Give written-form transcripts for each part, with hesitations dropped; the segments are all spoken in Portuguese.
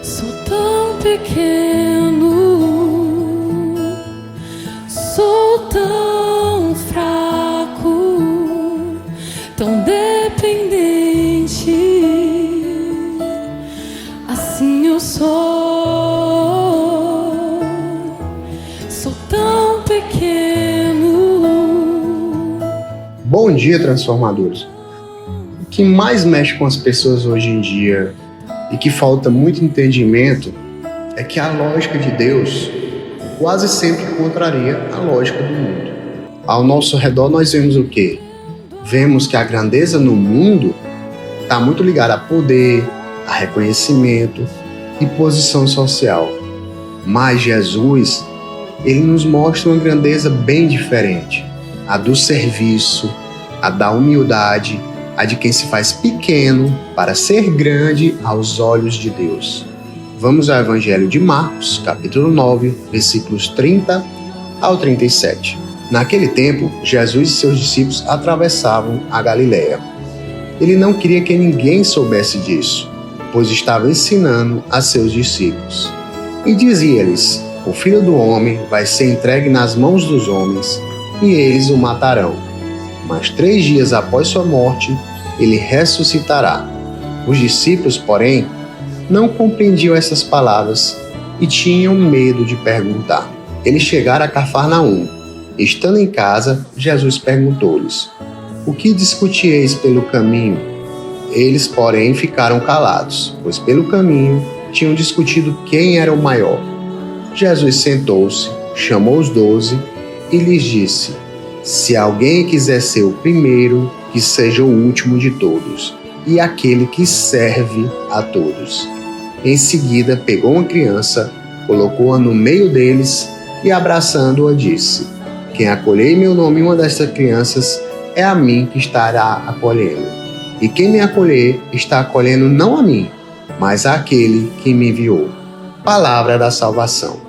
Sou tão pequeno, sou tão fraco, tão dependente. Assim eu sou tão pequeno. Bom dia, transformadores. O que mais mexe com as pessoas hoje em dia e que falta muito entendimento é que a lógica de Deus quase sempre contraria a lógica do mundo. Ao nosso redor nós vemos o quê? Vemos que a grandeza no mundo está muito ligada a poder, a reconhecimento e posição social. Mas Jesus, ele nos mostra uma grandeza bem diferente, a do serviço, a da humildade, a de quem se faz pequeno para ser grande aos olhos de Deus. Vamos ao Evangelho de Marcos, capítulo 9, versículos 30 ao 37. Naquele tempo, Jesus e seus discípulos atravessavam a Galileia. Ele não queria que ninguém soubesse disso, pois estava ensinando a seus discípulos. E dizia-lhes: o Filho do Homem vai ser entregue nas mãos dos homens, e eles o matarão. Mas 3 dias após sua morte, ele ressuscitará. Os discípulos, porém, não compreendiam essas palavras e tinham medo de perguntar. Eles chegaram a Cafarnaum. Estando em casa, Jesus perguntou-lhes: o que discutieis pelo caminho? Eles, porém, ficaram calados, pois pelo caminho tinham discutido quem era o maior. Jesus sentou-se, chamou os 12 e lhes disse: se alguém quiser ser o primeiro, que seja o último de todos, e aquele que serve a todos. Em seguida, pegou uma criança, colocou-a no meio deles e, abraçando-a, disse: quem acolher em meu nome uma destas crianças, é a mim que estará acolhendo. E quem me acolher, está acolhendo não a mim, mas àquele que me enviou. Palavra da salvação.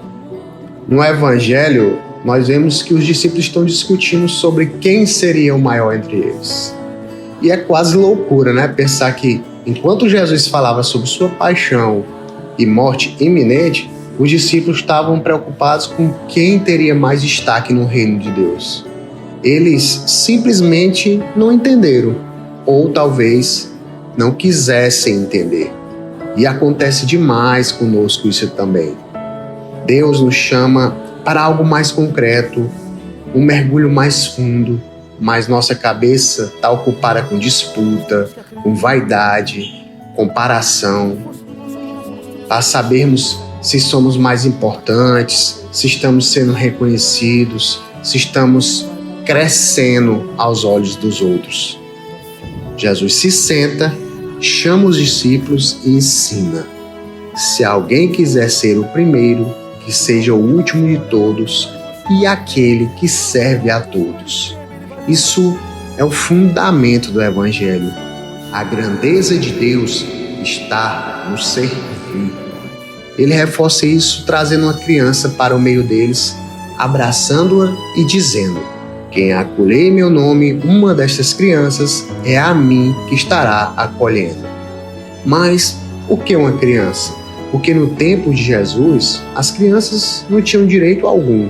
No Evangelho, nós vemos que os discípulos estão discutindo sobre quem seria o maior entre eles. E é quase loucura, né? Pensar que, enquanto Jesus falava sobre sua paixão e morte iminente, os discípulos estavam preocupados com quem teria mais destaque no reino de Deus. Eles simplesmente não entenderam, ou talvez não quisessem entender. E acontece demais conosco isso também. Deus nos chama para algo mais concreto, um mergulho mais fundo, mas nossa cabeça está ocupada com disputa, com vaidade, comparação, para sabermos se somos mais importantes, se estamos sendo reconhecidos, se estamos crescendo aos olhos dos outros. Jesus se senta, chama os discípulos e ensina: se alguém quiser ser o primeiro, que seja o último de todos e aquele que serve a todos. Isso é o fundamento do Evangelho. A grandeza de Deus está no servir. Ele reforça isso trazendo uma criança para o meio deles, abraçando-a e dizendo: quem acolher em meu nome uma destas crianças, é a mim que estará acolhendo. Mas o que é uma criança? Porque no tempo de Jesus, as crianças não tinham direito algum,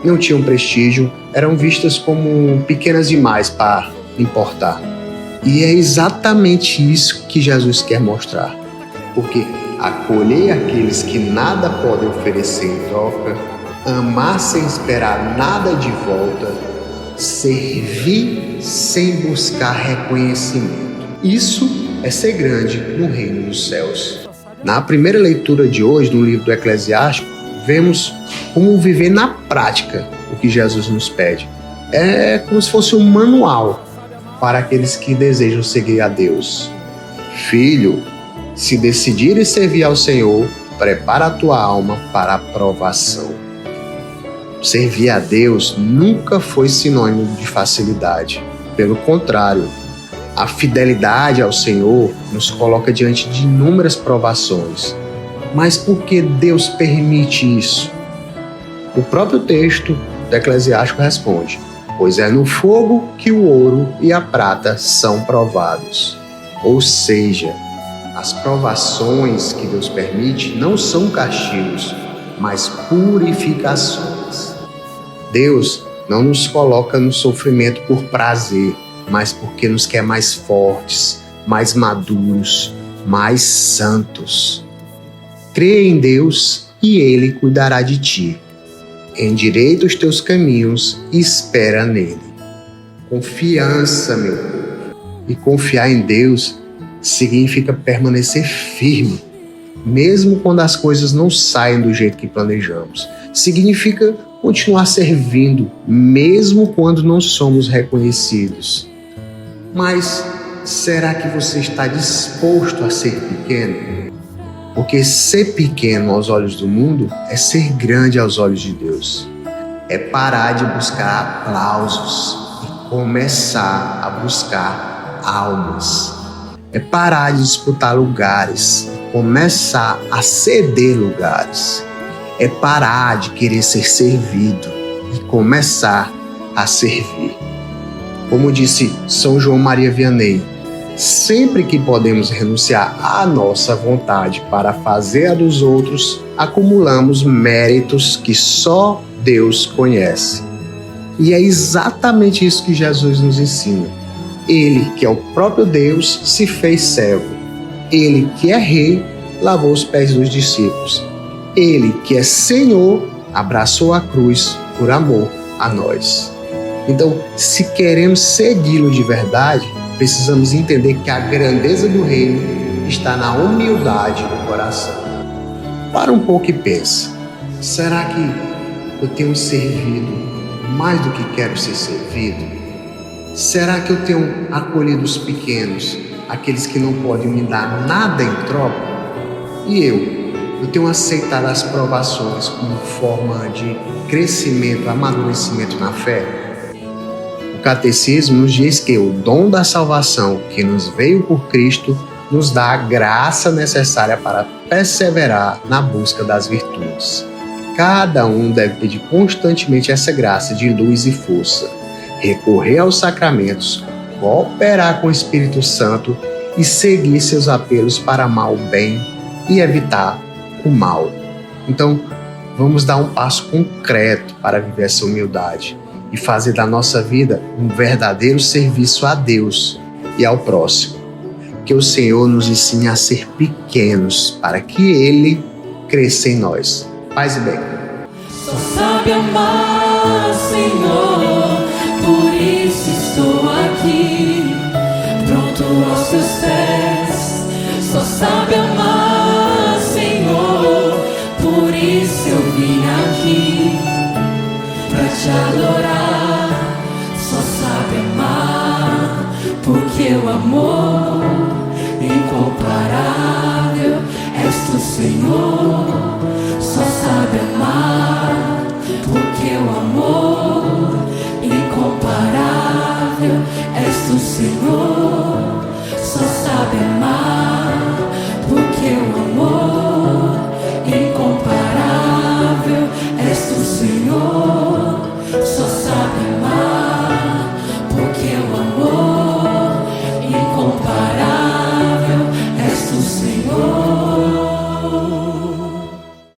não tinham prestígio, eram vistas como pequenas demais para importar. E é exatamente isso que Jesus quer mostrar. Porque acolher aqueles que nada podem oferecer em troca, amar sem esperar nada de volta, servir sem buscar reconhecimento. Isso é ser grande no reino dos céus. Na primeira leitura de hoje, no livro do Eclesiástico, vemos como viver na prática o que Jesus nos pede. É como se fosse um manual para aqueles que desejam seguir a Deus. Filho, se decidir servir ao Senhor, prepara a tua alma para a provação. Servir a Deus nunca foi sinônimo de facilidade. Pelo contrário, a fidelidade ao Senhor nos coloca diante de inúmeras provações. Mas por que Deus permite isso? O próprio texto do Eclesiástico responde: pois é no fogo que o ouro e a prata são provados. Ou seja, As provações que Deus permite não são castigos, mas purificações. Deus não nos coloca no sofrimento por prazer, mas porque nos quer mais fortes, mais maduros, mais santos. Crê em Deus e Ele cuidará de ti. Endireita os teus caminhos e espera nele. Confiança, meu povo. E confiar em Deus significa permanecer firme, mesmo quando as coisas não saem do jeito que planejamos. Significa continuar servindo, mesmo quando não somos reconhecidos. Mas será que você está disposto a ser pequeno? Porque ser pequeno aos olhos do mundo é ser grande aos olhos de Deus. É parar de buscar aplausos e começar a buscar almas. É parar de disputar lugares e começar a ceder lugares. É parar de querer ser servido e começar a servir. Como disse São João Maria Vianney, sempre que podemos renunciar à nossa vontade para fazer a dos outros, acumulamos méritos que só Deus conhece. E é exatamente isso que Jesus nos ensina. Ele, que é o próprio Deus, se fez servo. Ele, que é rei, lavou os pés dos discípulos. Ele, que é Senhor, abraçou a cruz por amor a nós. Então, se queremos segui-lo de verdade, precisamos entender que a grandeza do reino está na humildade do coração. Para um pouco e pensa, será que eu tenho servido mais do que quero ser servido? Será que eu tenho acolhido os pequenos, aqueles que não podem me dar nada em troca? E eu tenho aceitado as provações como forma de crescimento, amadurecimento na fé? O Catecismo nos diz que o dom da salvação que nos veio por Cristo nos dá a graça necessária para perseverar na busca das virtudes. Cada um deve pedir constantemente essa graça de luz e força, recorrer aos sacramentos, cooperar com o Espírito Santo e seguir seus apelos para amar o bem e evitar o mal. Então, vamos dar um passo concreto para viver essa humildade e fazer da nossa vida um verdadeiro serviço a Deus e ao próximo. Que o Senhor nos ensine a ser pequenos para que Ele cresça em nós. Paz e bem. Só sabe amar, Senhor, por isso estou aqui, pronto aos teus pés. Só sabe amar, Senhor, por isso eu vim aqui pra te adorar. Só sabe amar, porque o amor incomparável és tu, Senhor. Só sabe amar, porque o amor incomparável és tu, Senhor. Só sabe amar, porque o amor incomparável és tu, Senhor. Só